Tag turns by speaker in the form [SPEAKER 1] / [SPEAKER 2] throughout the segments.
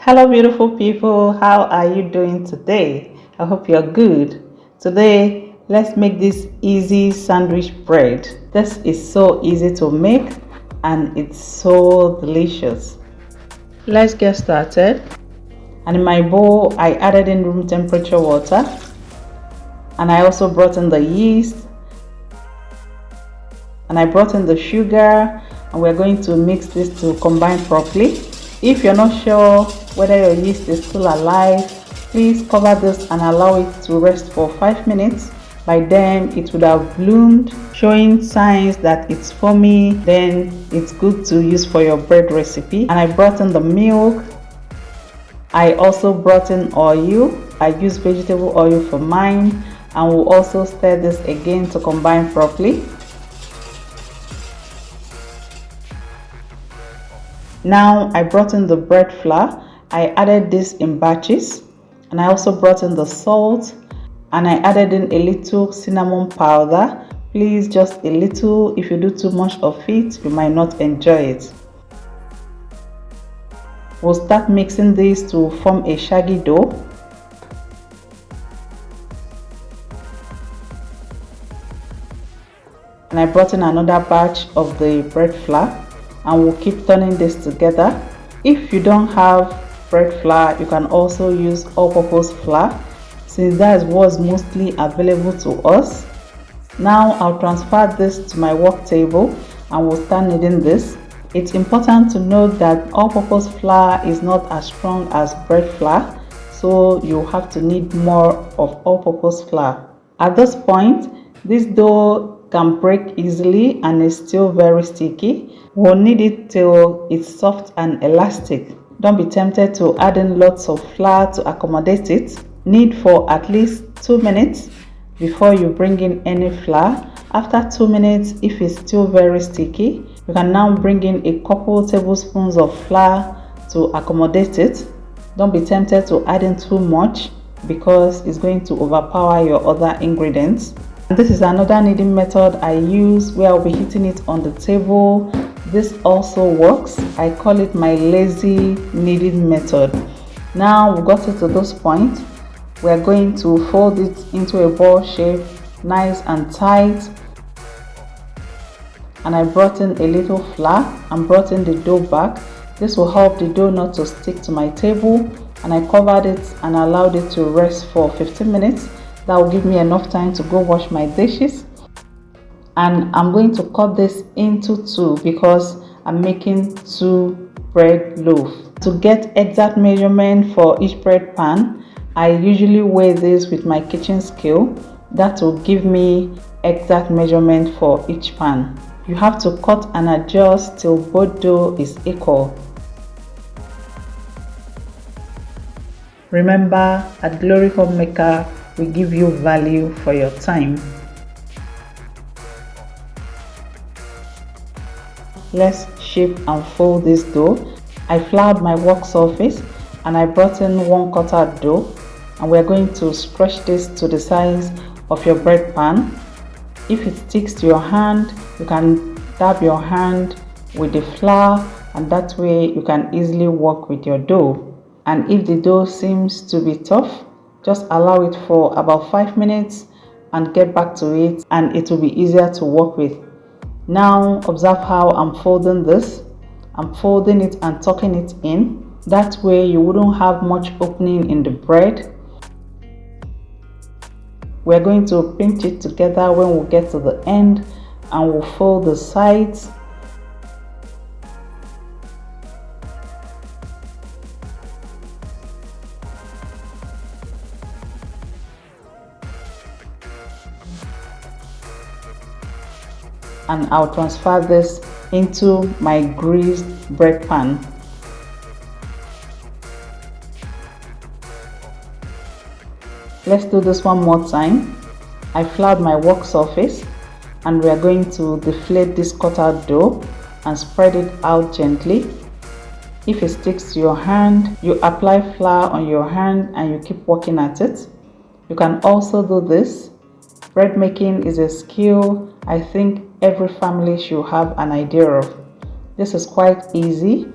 [SPEAKER 1] Hello, beautiful people. How are you doing today? I hope you're good. Today, let's make this easy sandwich bread. This is so easy to make and it's so delicious. Let's get started. And in my bowl, I added in room temperature water and I also brought in the yeast and I brought in the sugar, and we're going to mix this to combine properly. If you're not sure whether your yeast is still alive, please cover this and allow it to rest for 5 minutes. By then it would have bloomed, showing signs that it's foamy. Then it's good to use for your bread recipe. And I brought in the milk. I also brought in oil. I used vegetable oil for mine, and we'll also stir this again to combine properly. Now I brought in the bread flour. I added this in batches, and I also brought in the salt, and I added in a little cinnamon powder. Please, just a little. If you do too much of it, you might not enjoy it. We'll start mixing this to form a shaggy dough. And I brought in another batch of the bread flour, and we'll keep turning this together. If you don't have bread flour, you can also use all-purpose flour, since that is what's mostly available to us. Now I'll transfer this to my work table and we'll start kneading this. It's important to note that all-purpose flour is not as strong as bread flour, so you have to knead more of all-purpose flour. At this point, this dough can break easily and is still very sticky. We'll knead it till it's soft and elastic. Don't be tempted to add in lots of flour to accommodate it. Knead for at least 2 minutes before you bring in any flour. After 2 minutes, if it's still very sticky, you can now bring in a couple tablespoons of flour to accommodate it. Don't be tempted to add in too much because it's going to overpower your other ingredients. And this is another kneading method I use where I'll be heating it on the table. This also works. I call it my lazy kneading method. Now we got it to this point. We're going to fold it into a ball shape, nice and tight. And I brought in a little flour and brought in the dough back. This will help the dough not to stick to my table. And I covered it and allowed it to rest for 15 minutes. That will give me enough time to go wash my dishes. And I'm going to cut this into two because I'm making 2 bread loaves. To get exact measurement for each bread pan, I usually weigh this with my kitchen scale. That will give me exact measurement for each pan. You have to cut and adjust till both dough is equal. Remember, at Glory Homemaker, we give you value for your time. Let's shape and fold this dough. I floured my work surface and I brought in 1/4 dough, and we're going to stretch this to the size of your bread pan. If it sticks to your hand, you can dab your hand with the flour, and that way you can easily work with your dough. And if the dough seems to be tough, just allow it for about 5 minutes and get back to it, and it will be easier to work with. Now observe how I'm folding this. I'm folding it and tucking it in. That way you wouldn't have much opening in the bread. We're going to pinch it together when we get to the end, and we'll fold the sides. And I'll transfer this into my greased bread pan. Let's do this one more time. I floured my work surface, and we are going to deflate this cut out dough and spread it out gently. If it sticks to your hand, you apply flour on your hand and you keep working at it. You can also do this. Bread making is a skill I think every family should have an idea of. This is quite easy.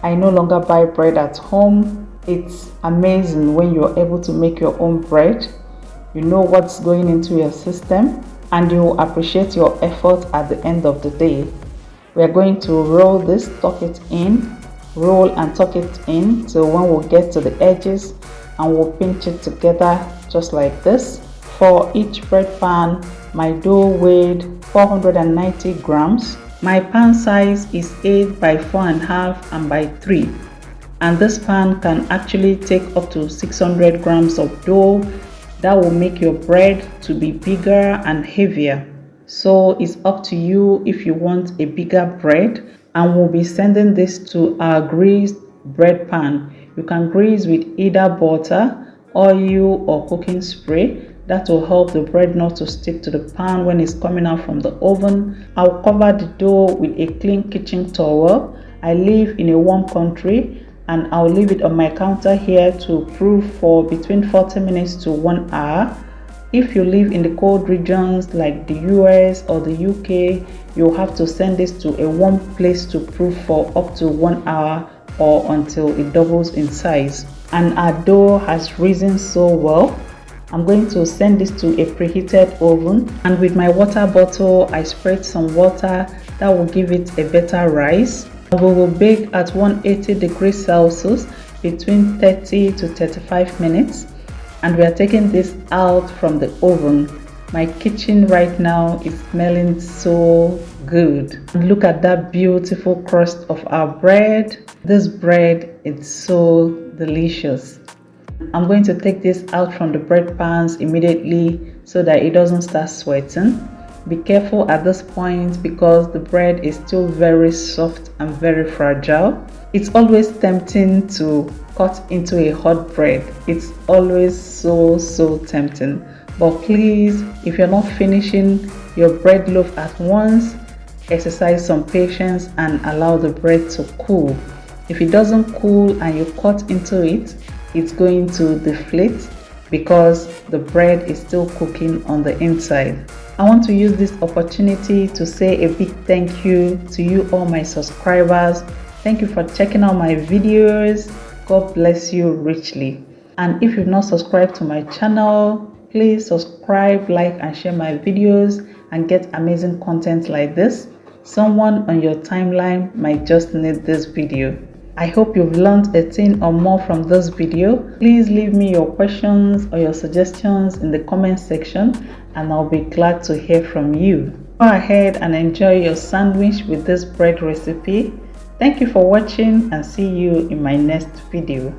[SPEAKER 1] I no longer buy bread at home. It's amazing when you're able to make your own bread. You know what's going into your system and you appreciate your effort at the end of the day. We are going to roll this, tuck it in, roll and tuck it in till when we get to the edges, and we'll pinch it together just like this. For each bread pan, my dough weighed 490 grams. My pan size is 8 by 4.5 and by 3. And this pan can actually take up to 600 grams of dough. That will make your bread to be bigger and heavier. So it's up to you if you want a bigger bread, and we'll be sending this to our greased bread pan. You can grease with either butter, oil or cooking spray. That will help the bread not to stick to the pan when it's coming out from the oven. I'll cover the dough with a clean kitchen towel. I live in a warm country and I'll leave it on my counter here to proof for between 40 minutes to 1 hour. If you live in the cold regions like the US or the UK, you'll have to send this to a warm place to proof for up to 1 hour or until it doubles in size. And our dough has risen so well. I'm going to send this to a preheated oven, and with my water bottle I sprayed some water that will give it a better rise. We will bake at 180 degrees Celsius between 30 to 35 minutes. And we are taking this out from the oven. My kitchen right now is smelling so good. And look at that beautiful crust of our bread. This bread is so delicious. I'm going to take this out from the bread pans immediately so that it doesn't start sweating. Be careful at this point because the bread is still very soft and very fragile. It's always tempting to cut into a hot bread. It's always so tempting. But please, if you're not finishing your bread loaf at once, exercise some patience and allow the bread to cool. If it doesn't cool and you cut into it, it's going to deflate because the bread is still cooking on the inside. I want to use this opportunity to say a big thank you to you all my subscribers. Thank you for checking out my videos. God bless you richly. And if you've not subscribed to my channel, please subscribe, like and share my videos and get amazing content like this. Someone on your timeline might just need this video. I hope you've learned a thing or more from this video. Please leave me your questions or your suggestions in the comment section and I'll be glad to hear from you. Go ahead and enjoy your sandwich with this bread recipe. Thank you for watching and see you in my next video.